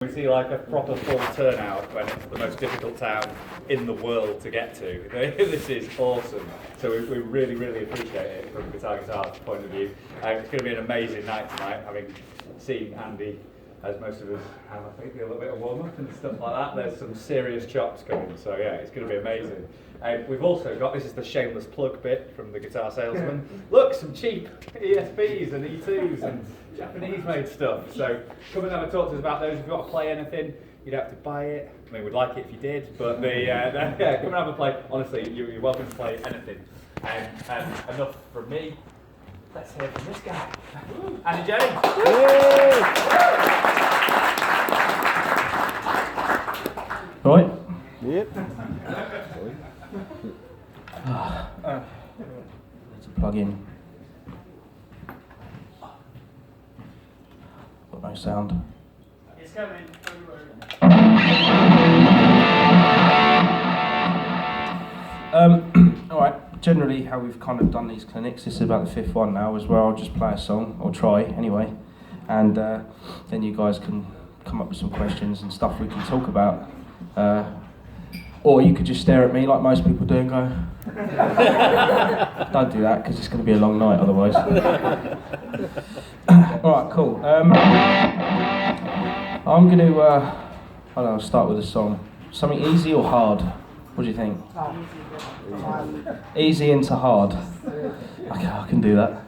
We see like a proper full turnout when it's the most difficult town in the world to get to. This is awesome. So we really, really appreciate it from the Guitar's point of view. It's going to be an amazing night tonight, having seen Andy, as most of us have, I think, a little bit of warm-up and stuff like that. There's some serious chops coming, so yeah, it's going to be amazing. We've also got, this is the shameless plug bit from the guitar salesman. Look, some cheap ESPs and E2s and Japanese made stuff. So come and have a talk to us about those. If you've got to play anything, you don't have to buy it. I mean, we'd like it if you did, but yeah, come and have a play. Honestly, you're welcome to play anything. Enough from me. Let's hear from this guy, Andy James. Right. Yep. Need to plug in. Got no sound. It's coming. Alright, generally how we've kind of done these clinics, this is about the fifth one now as well. I'll just play a song, or try anyway, and then you guys can come up with some questions and stuff we can talk about. Or you could just stare at me like most people do and go, don't do that because it's going to be a long night otherwise. Alright, cool. I'm going to, I'll start with a song. Something easy or hard? What do you think? Easy into hard. Okay, I can do that.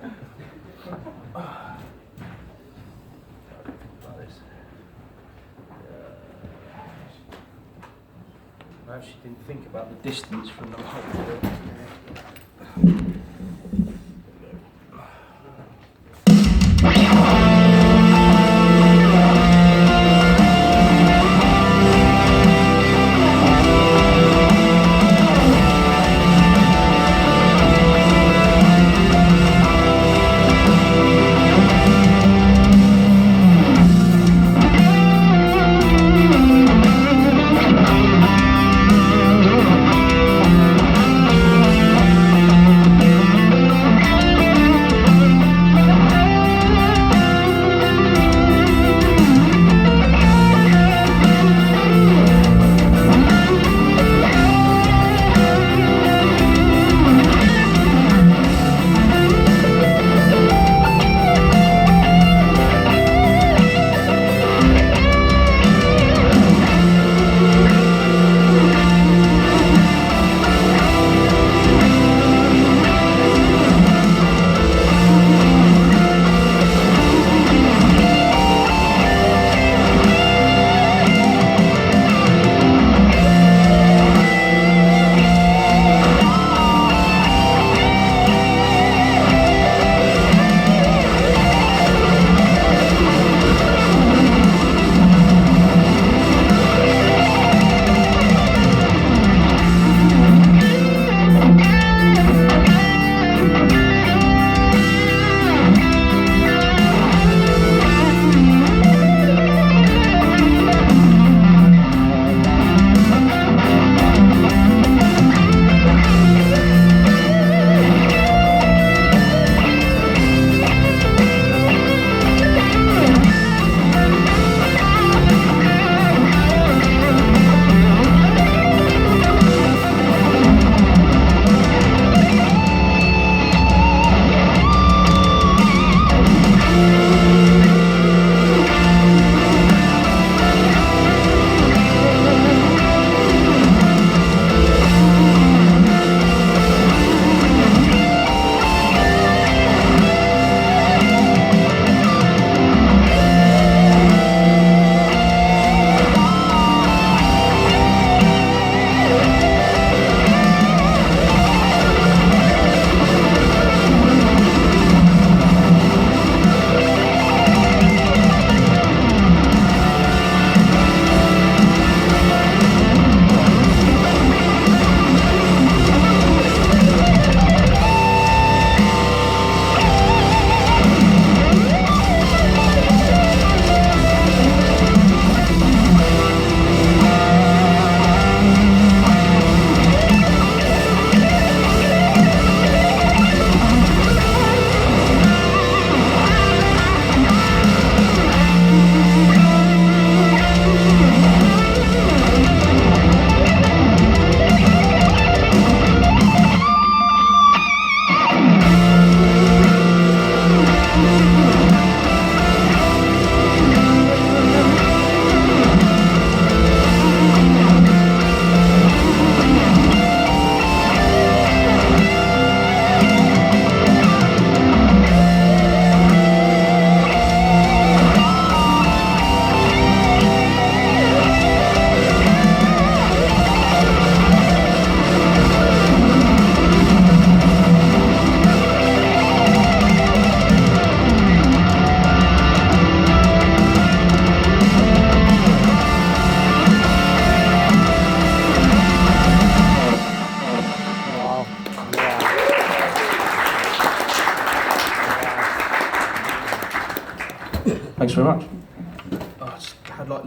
I actually didn't think about the distance from the mic.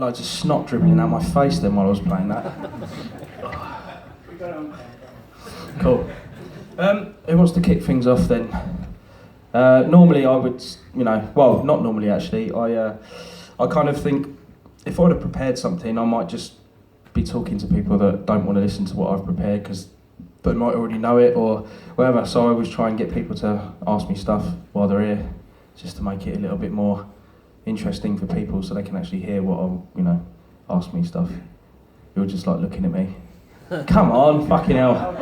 loads of snot dribbling out my face then while I was playing that. Cool. Who wants to kick things off then? Normally I would, well, not normally actually. I kind of think if I'd have prepared something, I might just be talking to people that don't want to listen to what I've prepared because they might already know it or whatever. So I always try and get people to ask me stuff while they're here, just to make it a little bit more interesting for people so they can actually hear what I'm, ask me stuff. You're just like looking at me. Come on, fucking hell.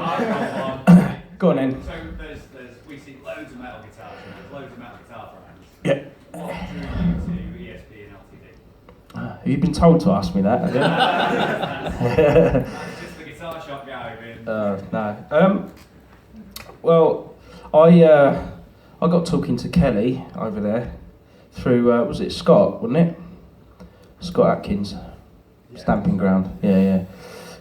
Go on then. So we see loads of metal guitars, there's loads of metal guitar brands. Yeah. What drew you to ESP and LTD? Have you been told to ask me that? Just the guitar shop guy being... No. Well, I got talking to Kelly over there through, was it Scott, wasn't it? Scott Atkins, Stamping Ground, yeah.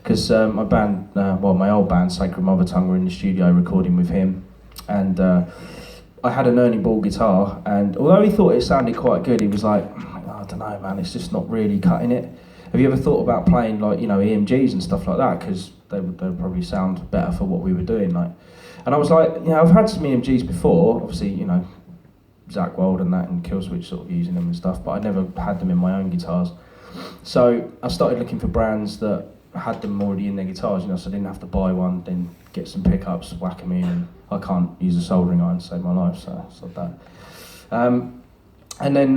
Because my band, my old band, Sacred Mother Tongue, were in the studio recording with him, and I had an Ernie Ball guitar, and although he thought it sounded quite good, he was like, I don't know, man, it's just not really cutting it. Have you ever thought about playing like EMGs and stuff like that? Because they would probably sound better for what we were doing, like. And I was like, I've had some EMGs before, obviously, Zach Wild and that, and Killswitch sort of using them and stuff, but I never had them in my own guitars. So I started looking for brands that had them already in their guitars, so I didn't have to buy one, then get some pickups, whack them in, and I can't use a soldering iron to save my life, so it's like that. And then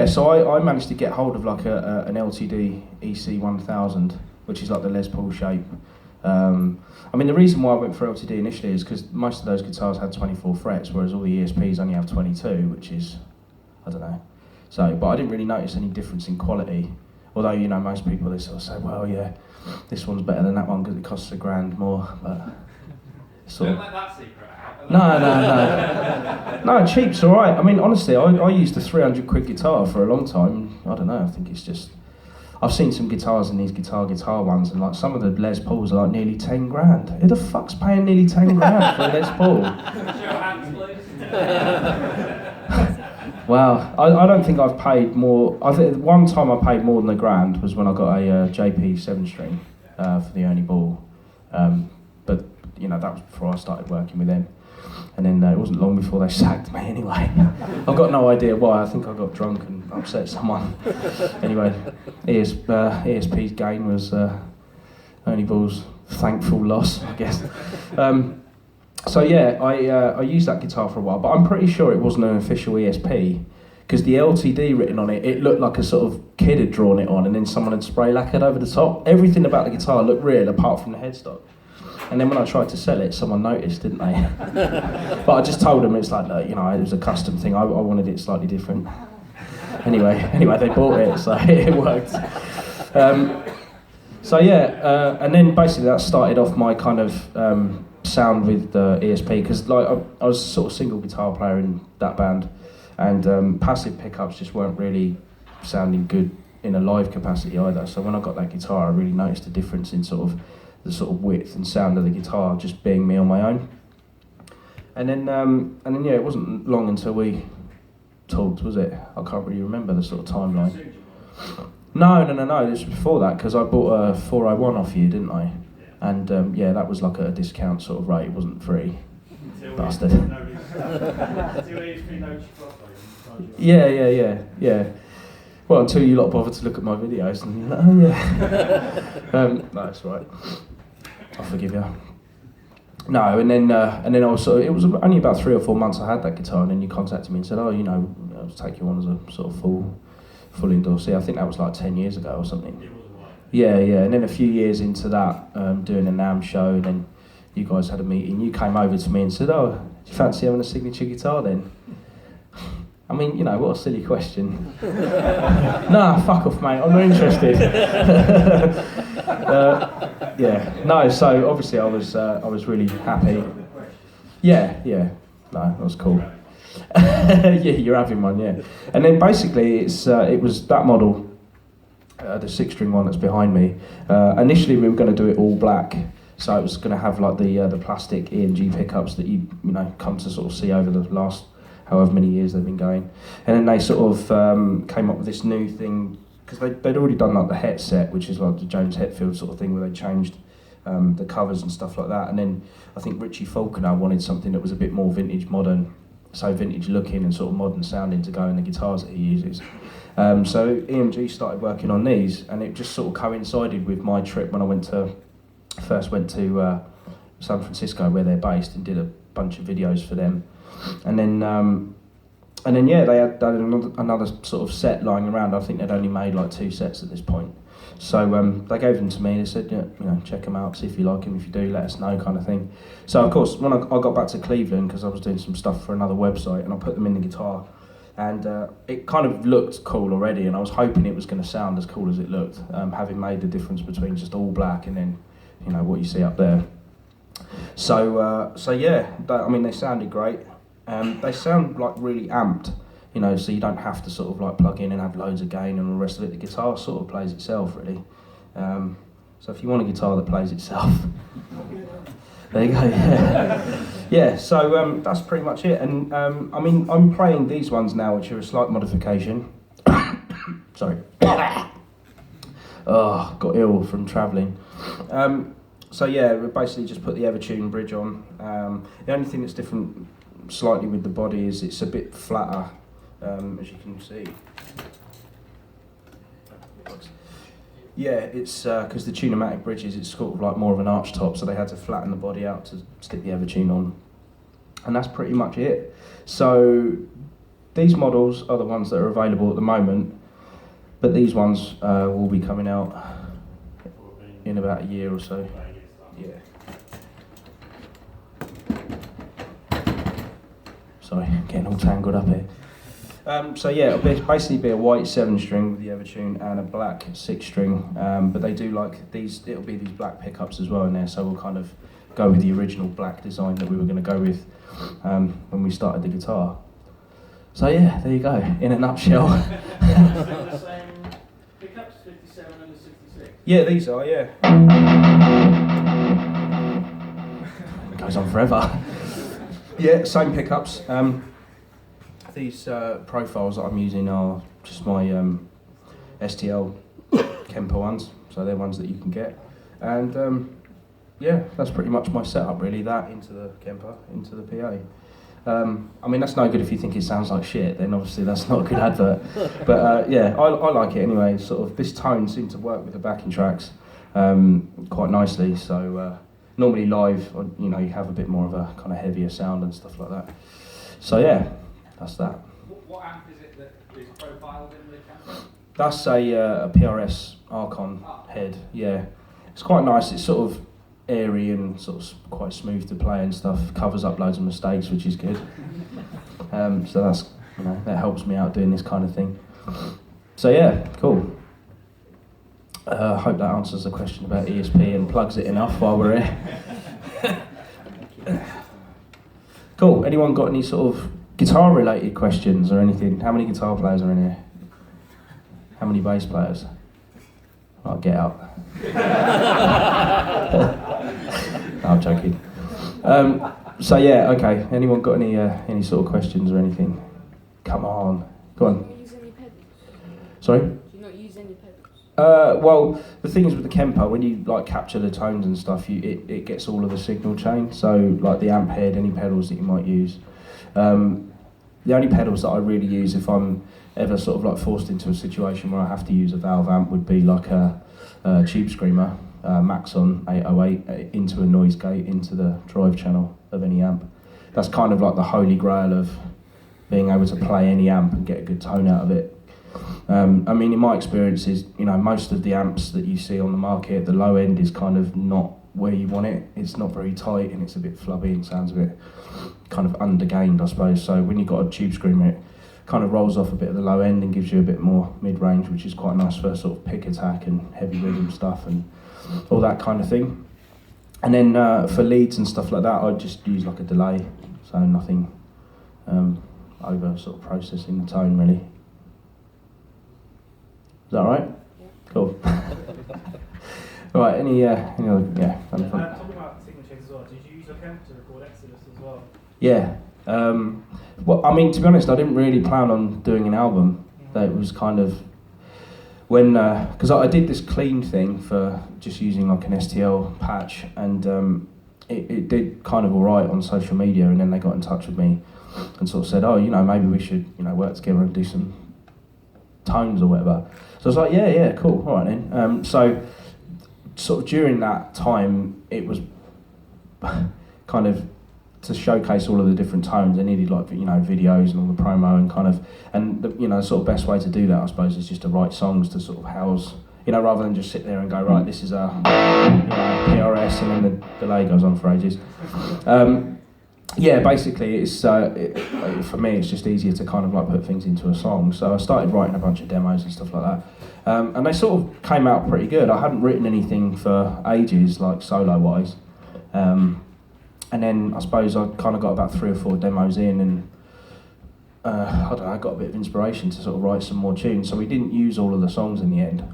so I managed to get hold of like an LTD EC1000, which is like the Les Paul shape. The reason why I went for LTD initially is because most of those guitars had 24 frets, whereas all the ESPs only have 22, which is, I don't know. So, but I didn't really notice any difference in quality. Although, most people, they sort of say, well, yeah, this one's better than that one because it costs $1,000 more, but... Don't let that secret out. No, cheap's all right. Honestly, I used a 300 quid guitar for a long time. I don't know, I think it's just... I've seen some guitars in these guitar ones, and like some of the Les Pauls are like nearly 10 grand. Who the fuck's paying nearly 10 grand for a Les Paul? Show hands, please. Wow, I don't think I've paid more. I think one time I paid more than $1,000 was when I got a JP 7-string for the Ernie Ball. But that was before I started working with them. And then it wasn't long before they sacked me anyway. I've got no idea why. I think I got drunk and upset someone. Anyway, ESP's gain was Ernie Ball's thankful loss, I guess. I used that guitar for a while, but I'm pretty sure it wasn't an official ESP, because the LTD written on it, it looked like a sort of kid had drawn it on and then someone had spray lacquered over the top. Everything about the guitar looked real apart from the headstock. And then when I tried to sell it, someone noticed, didn't they? But I just told them it's like, it was a custom thing. I wanted it slightly different. Anyway, they bought it, so it worked. And then basically that started off my kind of sound with ESP, because I was a sort of single guitar player in that band, and passive pickups just weren't really sounding good in a live capacity either. So when I got that guitar, I really noticed a difference in sort of the sort of width and sound of the guitar just being me on my own. And then it wasn't long until we talked, was it? I can't really remember the sort of timeline. No, it was before that, because I bought a 401 off you, didn't I? And that was like at a discount sort of rate, it wasn't free. Bastard. Yeah. Well, until you lot bothered to look at my videos, and you're like, oh yeah. No, it's all right. I forgive you. No, and then I was it was only about 3 or 4 months I had that guitar, and then you contacted me and said, I'll take you on as a sort of full endorsee. I think that was like 10 years ago or something. Yeah, and then a few years into that, doing a NAMM show, and then you guys had a meeting. You came over to me and said, do you fancy having a signature guitar then? What a silly question. Nah, fuck off, mate, I'm not interested. So obviously I was really happy. Yeah, no, that was cool. Yeah, you're having one, yeah. And then basically it was that model, the 6-string one that's behind me. Initially we were going to do it all black, so it was going to have like the plastic EMG pickups that you come to sort of see over the last however many years they've been going. And then they sort of came up with this new thing because they'd already done like the Het set, which is like the James Hetfield sort of thing, where they changed the covers and stuff like that. And then I think Richie Falconer wanted something that was a bit more vintage modern, so vintage looking and sort of modern sounding to go in the guitars that he uses. So EMG started working on these, and it just sort of coincided with my trip when I first went to San Francisco, where they're based, and did a bunch of videos for them. And then yeah, they had done another sort of set lying around. I think they'd only made like 2 sets at this point. So they gave them to me. They said, yeah, you know, check them out, see if you like them. If you do, let us know, kind of thing. So of course, when I got back to Cleveland, because I was doing some stuff for another website, and I put them in the guitar, and it kind of looked cool already, and I was hoping it was going to sound as cool as it looked, having made the difference between just all black and then, you know, what you see up there. So yeah, I mean, they sounded great. They sound like really amped, you know, so you don't have to sort of like plug in and have loads of gain and all the rest of it. The guitar sort of plays itself, really. So if you want a guitar that plays itself, there you go. Yeah, yeah. So that's pretty much it. And I mean, I'm playing these ones now, which are a slight modification. Sorry. Oh, got ill from travelling. So yeah, we basically just put the Evertune bridge on. The only thing that's different slightly with the body is it's a bit flatter, as you can see. Yeah, it's because the Tune-o-matic bridges, it's sort of like more of an arch top, so they had to flatten the body out to stick the Evertune on. And that's pretty much it. So these models are the ones that are available at the moment, but these ones will be coming out in about a year or so. Yeah. Sorry, getting all tangled up here. So yeah, it'll basically be a white 7-string with the Evertune and a black 6-string, but they do like these, it'll be these black pickups as well in there, so we'll kind of go with the original black design that we were going to go with when we started the guitar. So yeah, there you go, in a nutshell. The same pickups, 57 and the 66? Yeah, these are, yeah. It goes on forever. Yeah, same pickups. These profiles that I'm using are just my STL Kemper ones, so they're ones that you can get. And yeah, that's pretty much my setup really, that into the Kemper, into the PA. I mean, that's no good if you think it sounds like shit, then obviously that's not a good advert. But yeah, I like it anyway. Sort of this tone seemed to work with the backing tracks quite nicely. So normally live, you know, you have a bit more of a kind of heavier sound and stuff like that. So yeah, that's that. What amp is it that is profiled in the Kemper? That's a PRS Archon head. Yeah, it's quite nice. It's sort of airy and sort of quite smooth to play and stuff. Covers up loads of mistakes, which is good. So that's, you know, that helps me out doing this kind of thing. So yeah, cool. Hope that answers the question about ESP and plugs it enough while we're here. Cool. Anyone got any sort of guitar related questions or anything? How many guitar players are in here? How many bass players? Oh, get out. No, I'm joking. So yeah, okay. Anyone got any sort of questions or anything? Come on, go on. Do you use any pedals? Sorry? Do you not use any pedals? Well, the thing is with the Kemper, when you like capture the tones and stuff, it gets all of the signal chain. So like the amp head, any pedals that you might use. The only pedals that I really use if I'm ever sort of like forced into a situation where I have to use a valve amp would be like a Tube Screamer, Maxon 808 into a noise gate into the drive channel of any amp. That's kind of like the holy grail of being able to play any amp and get a good tone out of it. I mean, in my experiences, you know, most of the amps that you see on the market, the low end is kind of not where you want it. It's not very tight and it's a bit flubby and sounds a bit kind of undergained, I suppose. So when you've got a Tube Screamer, it kind of rolls off a bit of the low end and gives you a bit more mid-range, which is quite nice for sort of pick attack and heavy rhythm stuff and all that kind of thing. And then for leads and stuff like that, I'd just use like a delay, so nothing over sort of processing the tone really. Is that all right? Yeah. Cool. Right, any other, yeah. Talking about signature as well, did you use your Kemper to record Exodus as well? Yeah. Well, I mean, to be honest, I didn't really plan on doing an album. That was kind of, when because I did this clean thing for just using like an STL patch, and it did kind of alright on social media, and then they got in touch with me and sort of said, oh, maybe we should work together and do some tones or whatever. So I was like, yeah, cool, alright then. So sort of during that time, it was kind of to showcase all of the different tones. I needed like videos and all the promo and the sort of best way to do that, I suppose, is just to write songs to sort of house, rather than just sit there and go, right, this is a PRS and then the delay goes on for ages. Basically it's for me it's just easier to kind of like put things into a song. So I started writing a bunch of demos and stuff like that, and they sort of came out pretty good. I hadn't written anything for ages, like solo wise. And then I suppose I kind of got about 3 or 4 demos in, and I don't know, I got a bit of inspiration to sort of write some more tunes. So we didn't use all of the songs in the end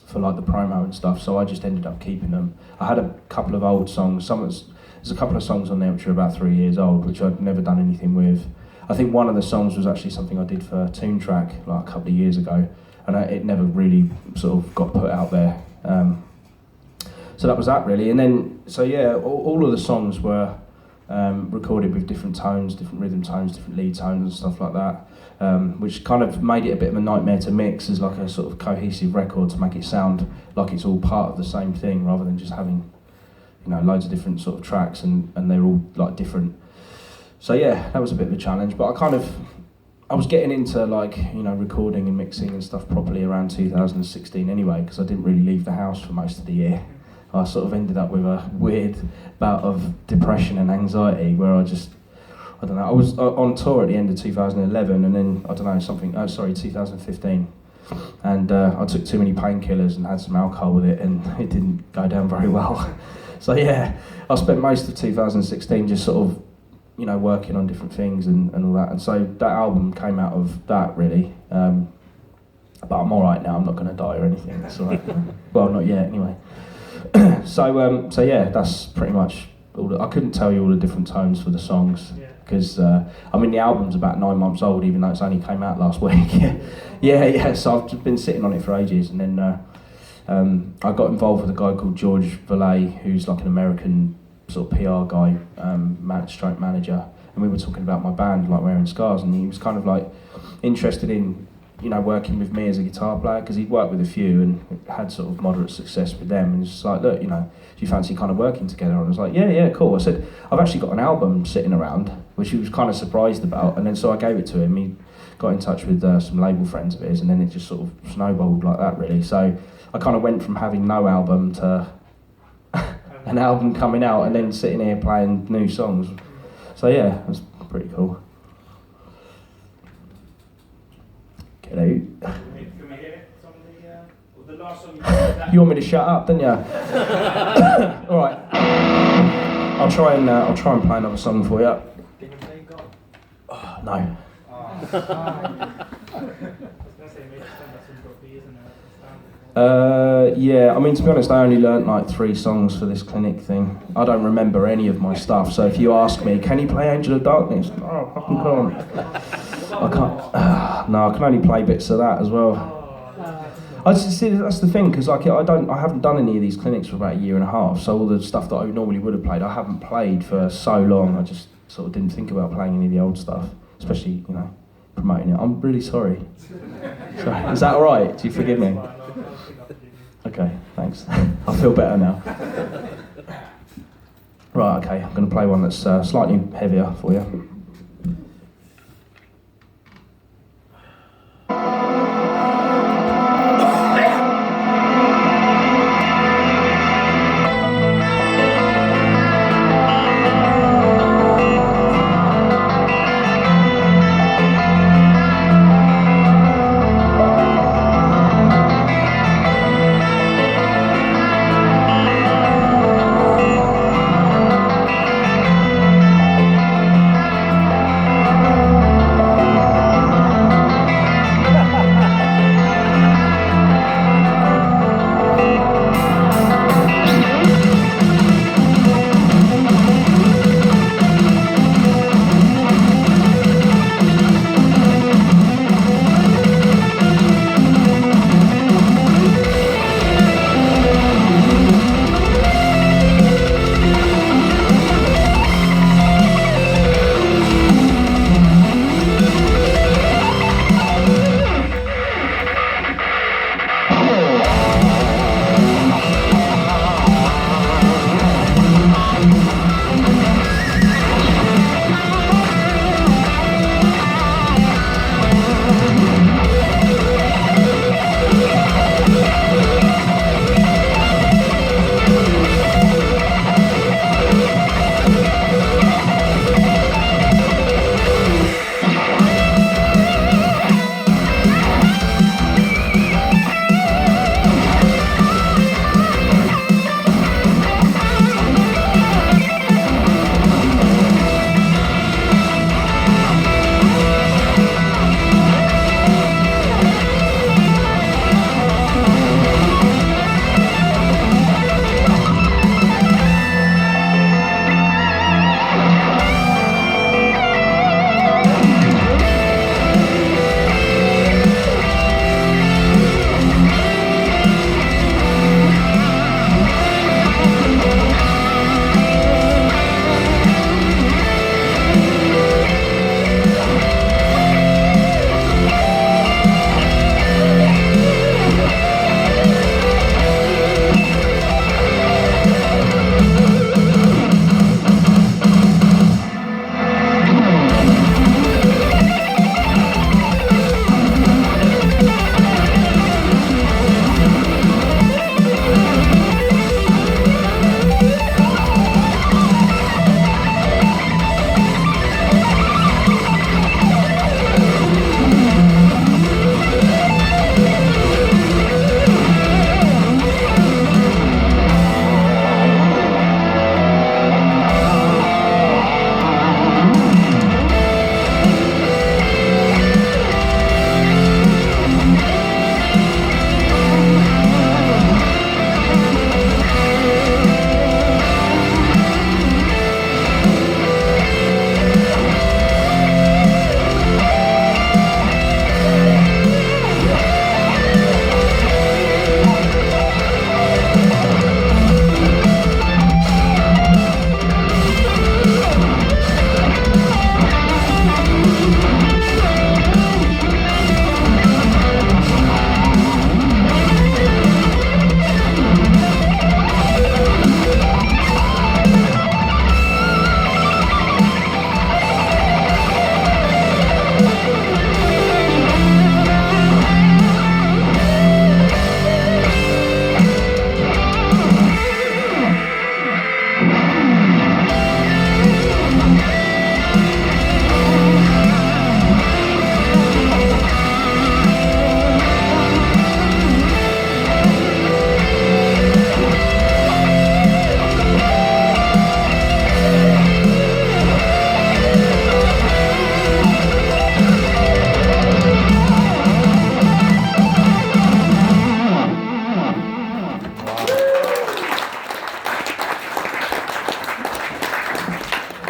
for like the promo and stuff. So I just ended up keeping them. I had a couple of old songs. There's a couple of songs on there which are about 3 years old, which I'd never done anything with. I think one of the songs was actually something I did for Toon Track like a couple of years ago, and it never really sort of got put out there. So that was that really, and then all of the songs were recorded with different tones, different rhythm tones, different lead tones and stuff like that, which kind of made it a bit of a nightmare to mix as like a sort of cohesive record, to make it sound like it's all part of the same thing rather than just having loads of different sort of tracks and they're all like different. So yeah, that was a bit of a challenge, but I was getting into like recording and mixing and stuff properly around 2016 anyway, because I didn't really leave the house for most of the year. I sort of ended up with a weird bout of depression and anxiety where I don't know, I was on tour at the end of 2011 and then, 2015. And I took too many painkillers and had some alcohol with it, and it didn't go down very well. So yeah, I spent most of 2016 just sort of, working on different things and all that. And so that album came out of that really. But I'm alright now, I'm not going to die or anything. That's all right. Well, not yet anyway. So yeah, that's pretty much all. I couldn't tell you all the different tones for the songs because the album's about 9 months old, even though it's only came out last week. yeah. So I've just been sitting on it for ages, and then I got involved with a guy called George Valet, who's like an American sort of PR guy, stroke manager, and we were talking about my band, like Wearing Scars, and he was kind of like interested in working with me as a guitar player, because he'd worked with a few and had sort of moderate success with them, and just like, look, do you fancy kind of working together? And I was like, yeah, cool. I said, I've actually got an album sitting around, which he was kind of surprised about, and then so I gave it to him. He got in touch with some label friends of his, and then it just sort of snowballed like that really. So I kind of went from having no album to an album coming out and then sitting here playing new songs. So yeah, it was pretty cool. Get out. Can we hear it? Some of the last song you did? You want me to shut up, don't you? All right. I'll try and play another song for you. Can you play God? Oh, no. I was going to say, maybe stand up some copies and Yeah, to be honest, I only learnt like 3 songs for this clinic thing. I don't remember any of my stuff, so if you ask me, can you play Angel of Darkness? No, I fucking can't. I can't. No, I can only play bits of that as well. I just see that's the thing, because I haven't done any of these clinics for about a year and a half, so all the stuff that I normally would have played, I haven't played for so long. I just sort of didn't think about playing any of the old stuff, especially promoting it. I'm really sorry. Sorry. Is that all right? Do you forgive me? Okay, thanks. I feel better now. Right, okay, I'm going to play one that's slightly heavier for you.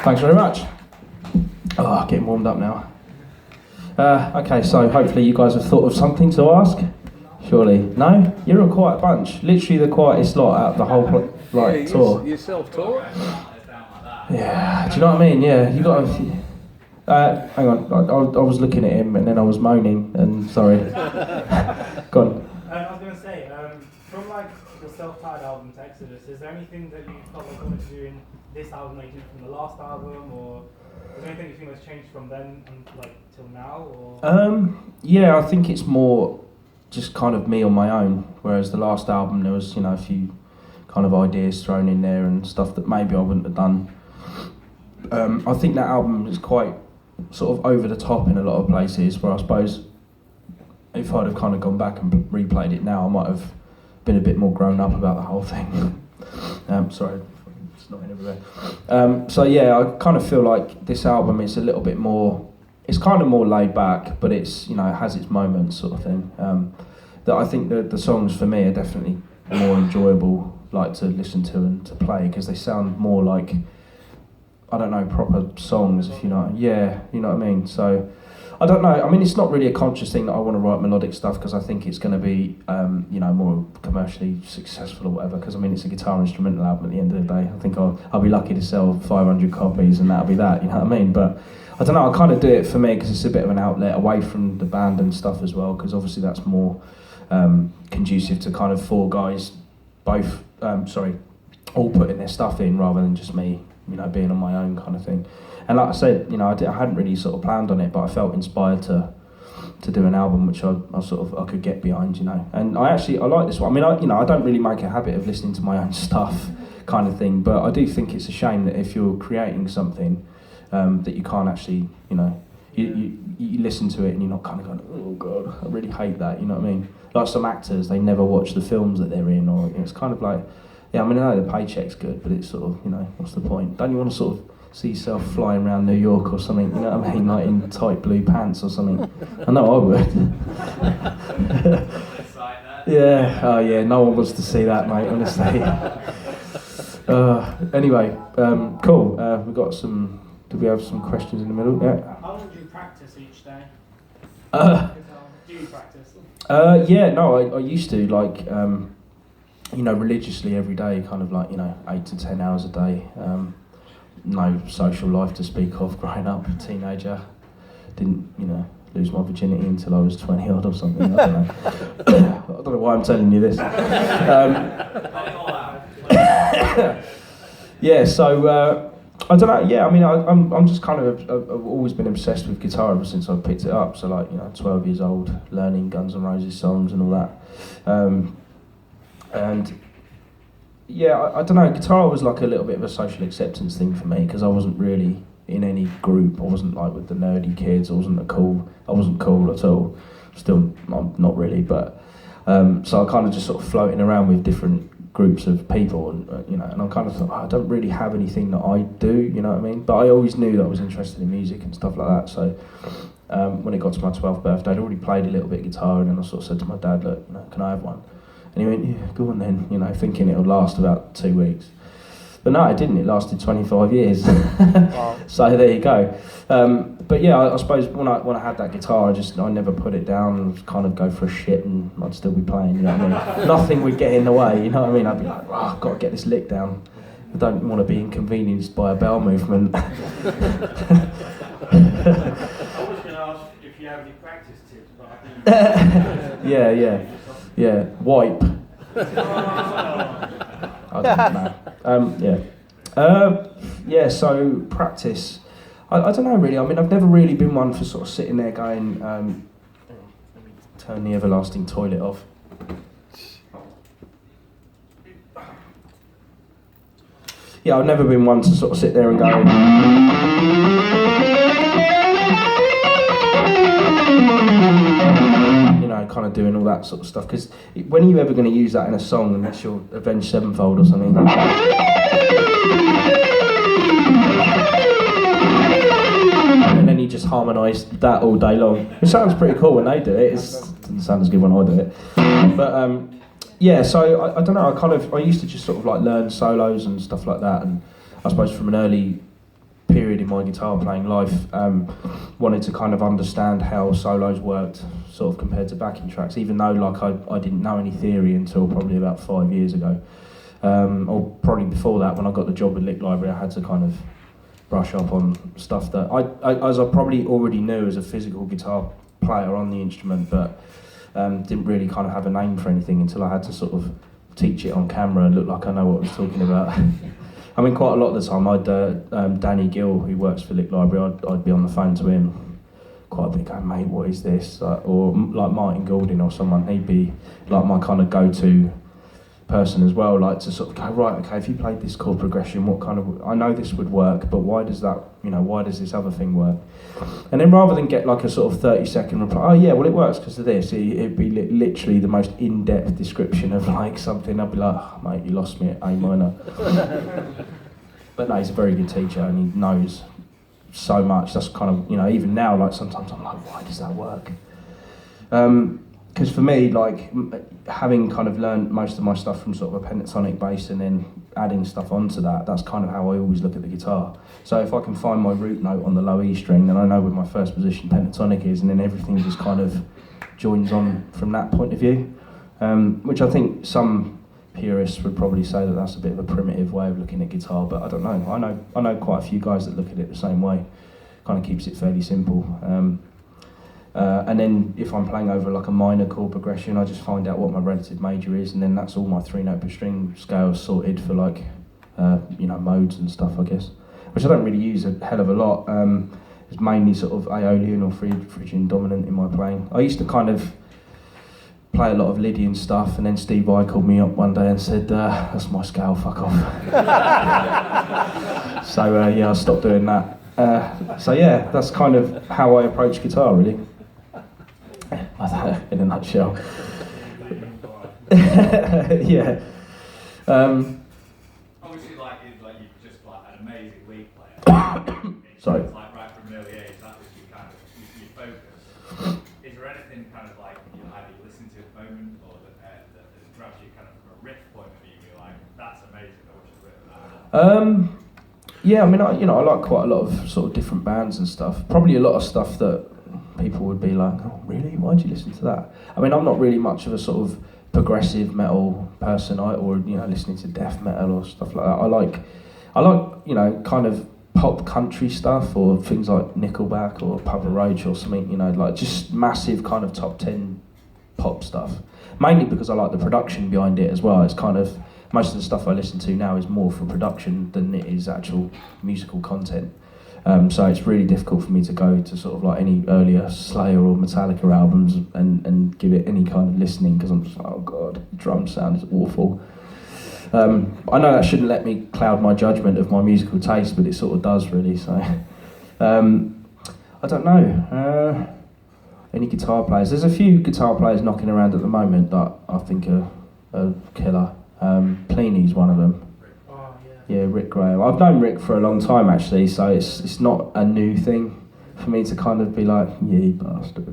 Thanks very much. Oh, getting warmed up now. Okay, so hopefully you guys have thought of something to ask. Surely, no? You're a quiet bunch. Literally the quietest lot out of the whole tour. You're self-taught. Yeah. Do you know what I mean? Yeah. You got to. Hang on. I was looking at him and then I was moaning. And sorry. Go on. I was going to say, from like the self-titled album to Exodus, is there anything that you felt like wanted to do in this album that you did from the last album, or is there anything you think that's changed from then and like till now? Or? Yeah, I think it's more just kind of me on my own. Whereas the last album, there was a few kind of ideas thrown in there and stuff that maybe I wouldn't have done. I think that album is quite sort of over the top in a lot of places. Where I suppose if I'd have kind of gone back and replayed it now, I might have been a bit more grown up about the whole thing. Sorry, it's not in everywhere. So yeah, I kind of feel like this album is a little bit more. It's kind of more laid back, but it's it has its moments, sort of thing. That I think the songs for me are definitely more enjoyable, like to listen to and to play, because they sound more like, I don't know, proper songs, if you know. Yeah, you know what I mean. So I don't know. I mean, it's not really a conscious thing that I want to write melodic stuff because I think it's going to be, more commercially successful or whatever. Because I mean, it's a guitar instrumental album at the end of the day. I think I'll be lucky to sell 500 copies and that'll be that. You know what I mean? But I don't know. I kind of do it for me because it's a bit of an outlet away from the band and stuff as well. Because obviously that's more conducive to kind of four guys, both all putting their stuff in rather than just me, being on my own kind of thing. And like I said, I hadn't really sort of planned on it, but I felt inspired to do an album which I could get behind, And I like this one. I mean, I don't really make a habit of listening to my own stuff, kind of thing. But I do think it's a shame that if you're creating something, that you can't actually, you listen to it and you're not kind of going, oh god, I really hate that. You know what I mean? Like some actors, they never watch the films that they're in, or it's kind of like, yeah, I mean, I know the paycheck's good, but it's sort of, what's the point? Don't you want to sort of see yourself flying around New York or something, you know what I mean, like in tight blue pants or something? I know I would. Yeah, oh yeah, no one wants to see that, mate, honestly. Anyway, cool, we've got some, do we have some questions in the middle? Yeah. How long do you practice each day? Do you practice? Yeah, no, I used to, like, religiously every day, kind of like, 8 to 10 hours a day. No social life to speak of growing up, teenager. Didn't, lose my virginity until I was 20 odd or something, I don't know. I don't know why I'm telling you this. Yeah, so, I don't know, yeah, I mean, I'm just kind of, I've always been obsessed with guitar ever since I picked it up, so like, 12 years old, learning Guns N' Roses songs and all that. And yeah, I don't know, guitar was like a little bit of a social acceptance thing for me because I wasn't really in any group. I wasn't like with the nerdy kids. I wasn't cool at all. Still not really, but so I kind of just sort of floating around with different groups of people, and and I kind of thought, I don't really have anything that I do, you know what I mean? But I always knew that I was interested in music and stuff like that. So when it got to my 12th birthday, I'd already played a little bit of guitar, and then I sort of said to my dad, look, can I have one? And he went, yeah, go on then, thinking it would last about 2 weeks. But no, it didn't. It lasted 25 years. Wow. So there you go. But yeah, I suppose when I had that guitar, I never put it down and kind of go for a shit and I'd still be playing, you know what I mean? Nothing would get in the way, you know what I mean? I'd be like, I've got to get this lick down. I don't want to be inconvenienced by a bowel movement. I was going to ask if you have any practice tips, but I think... Yeah, wipe. I don't know. Yeah, so practice. I don't know really. I mean, I've never really been one for sort of sitting there going, let me turn the everlasting toilet off. Yeah, I've never been one to sort of sit there and go, kind of doing all that sort of stuff, because when are you ever going to use that in a song unless you're Avenged Sevenfold or something? And then you just harmonise that all day long. It sounds pretty cool when they do it. It doesn't sound as good when I do it. But yeah, so I don't know, I used to just sort of like learn solos and stuff like that, and I suppose from an early period in my guitar playing life, wanted to kind of understand how solos worked, sort of compared to backing tracks, even though like I didn't know any theory until probably about 5 years ago. Or probably before that, when I got the job with Lick Library, I had to kind of brush up on stuff that as I probably already knew as a physical guitar player on the instrument, but didn't really kind of have a name for anything until I had to sort of teach it on camera and look like I know what I was talking about. I mean, quite a lot of the time, I'd Danny Gill, who works for Lick Library, I'd be on the phone to him quite a bit, going, mate, what is this? Or like Martin Goulding or someone, he'd be like my kind of go-to person as well, like to sort of go, right, okay, if you played this chord progression, what kind of, I know this would work, but why does that, why does this other thing work? And then rather than get like a sort of 30-second reply, oh yeah, well it works because of this, it'd be literally the most in-depth description of like something. I'd be like, oh, mate, you lost me at A minor. But no, he's a very good teacher and he knows so much. That's kind of, even now, like sometimes I'm like, why does that work? Because for me, like having kind of learned most of my stuff from sort of a pentatonic bass and then adding stuff onto that, that's kind of how I always look at the guitar. So if I can find my root note on the low E string, then I know where my first position pentatonic is, and then everything just kind of joins on from that point of view. Which I think some purists would probably say that that's a bit of a primitive way of looking at guitar, but I don't know. I know quite a few guys that look at it the same way. Kind of keeps it fairly simple. And then if I'm playing over like a minor chord progression, I just find out what my relative major is, and then that's all my 3-note per string scales sorted for like, modes and stuff, I guess. Which I don't really use a hell of a lot. It's mainly sort of Aeolian or Phrygian dominant in my playing. I used to kind of play a lot of Lydian stuff, and then Steve Vai called me up one day and said, that's my scale, fuck off. So yeah, I stopped doing that. So yeah, that's kind of how I approach guitar, really. In a nutshell. Yeah. Obviously, you've just like an amazing lead player. Sorry. It's like right from an early age, that was your kind of your focus. Is there anything kind of like either you listen to at the moment, or that grabs you kind of from a riff point of view? You're like, that's amazing. I wish I'd written that. Yeah, I mean, I like quite a lot of sort of different bands and stuff. Probably a lot of stuff that people would be like, oh really, why'd you listen to that? I mean, I'm not really much of a sort of progressive metal person, or listening to death metal or stuff like that. I like kind of pop country stuff, or things like Nickelback or Papa Roach or something, like just massive kind of top 10 pop stuff. Mainly because I like the production behind it as well. It's kind of, most of the stuff I listen to now is more for production than it is actual musical content. So it's really difficult for me to go to sort of like any earlier Slayer or Metallica albums and give it any kind of listening, because I'm just like, oh god, the drum sound is awful. I know that shouldn't let me cloud my judgment of my musical taste, but it sort of does really. So I don't know. Any guitar players? There's a few guitar players knocking around at the moment that I think are killer. Pliny's one of them. Yeah, Rick Graham. I've known Rick for a long time actually, so it's not a new thing for me to kind of be like, yeah, you bastard.